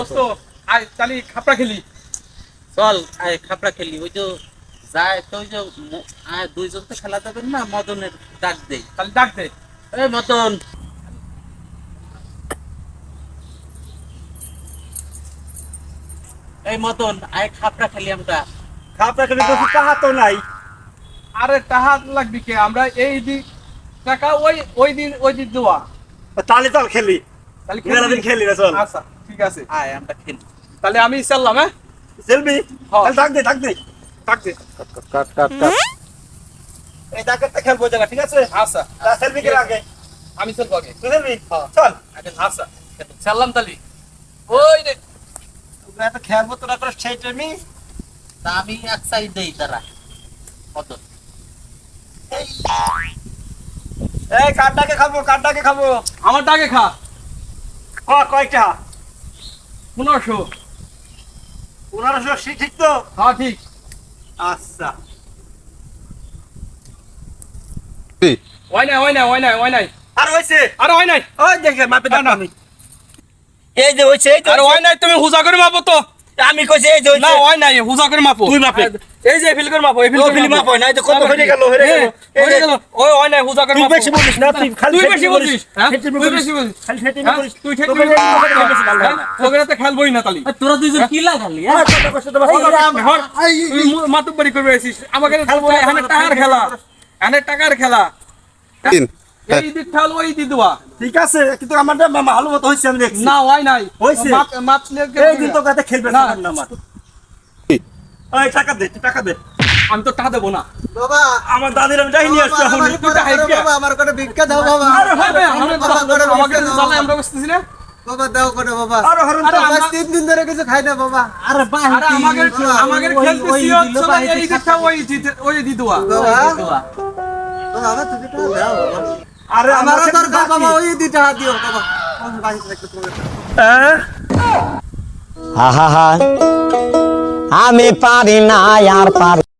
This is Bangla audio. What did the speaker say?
দোস্ত আয় তালি খাপড়া খেলি। চল আয় খাপড়া খেলি। ওই যে যায় তো ওই যে দুইজন তো খেলা যাবেন না, মদনের ডাক দেই। তালি ডাক দে। এই মদন, এই মদন আয় খাপড়া খেলি আমরা। খাপড়া খেলে তো টাকা তো নাই। আরে টাকা লাগবে কে? আমরা এই দিন টাকা ওই দিন দেওয়া। তাহলে চল খেলি, তাহলে মেলাদিন খেলি না চল। আচ্ছা ঠিক আছে, আয় আমরা খেলি। তাহলে আমি চললাম। হ্যাঁ খেলবি? হ্যাঁ। তাহলে ডাক দে ডাক দে। ডাক দে। এই ডাকাতটা খেলবো জায়গা, ঠিক আছে? আচ্ছা তা খেলবি কে আগে? আমি চলবো আগে। তুই খেলবি? হ্যাঁ। চল। আচ্ছা চললাম তালি। ওই রে তোরা তো খেলবো, তোরা করে সেই টাইমে তা আমি এক সাইড দেই তারা মদন। এই কাঠটাকে খাবো, কাঠটাকে খাবো। আমার ডাকে খা। কয়টা? 1500। 1500 ঠিক তো? হ্যাঁ ঠিক। আচ্ছা। ওই নাই। আর হইছে? আরে ওই নাই। ওই দেখে মাপে দাও আমি। এই যে হইছে, এই যে আরে ওই নাই, তুমি হুজা করে মাপো তো। আমি কইছি এই যে না হইছে। ওই নাই, হুজা করে মাপো। তুই মাপে। এই যে ফিল করে মাপো, এই ফিল ও করে ফিলি মাপ হয় না, এই তো কত হয়ে গেল, হয়ে গেল। এই হয়ে যে গেল। ওই নাই, হুজা করে তুই মাপো। বেশি বলিস না, তুই খালি তুই ফেটে বেশি বলিস। বলিস। হ্যাঁ ফেটে তুই বলিস। বেশি বলিস। খালি ফেটে হ্যাঁ? বলিস। তুই ঠেক তোকে বলিস। বেশি ভালো লাগে না। তোকে তো খেলবই না তালি। তোরা দুইজন কি লাগালি? আরে কত কষ্ট তো ভাই। তুই মাতুব্বারি করবে আসিস। আমাকে এখানে টাকার খেলা, এখানে টাকার খেলা। এই দিক খেল, ওই দিক দেওয়া। ঠিক আছে, কিন্তু আমারটা ভালো মতো হইছে আমি দেখছি। না ওই নাই, হইছে। মাপলে এই দিন তো কাতে খেলবে না না। আমার। ওই টাকা দে, তুই টাকা দে। আমি তো টাকা দেবো না। বাবা আমার দাদির আমি টাকা নিয়ে আসছি এখন। বাবা আমার করে ভিক্ষা দাও বাবা। আরে হবে, আমাকে জ্বালায় আমরা বসতেছি না। বাবা দাও করে বাবা। আরে হরণ আরে আমার 3 দিন ধরে কিছু খাই না বাবা। আরে ভাই আরে আমাকে খেলতেছি হচ্ছে না, এই দিকটা ওই দি দেওয়া। বাবা বাবা তুমি তো দাও বাবা। আরে আমারও আমার দরকার বাবা, ওই দিটা দিও বাবা। আমার বাড়িতে একটা তোমার হ্যাঁ আহা আমি পারি না আর পারি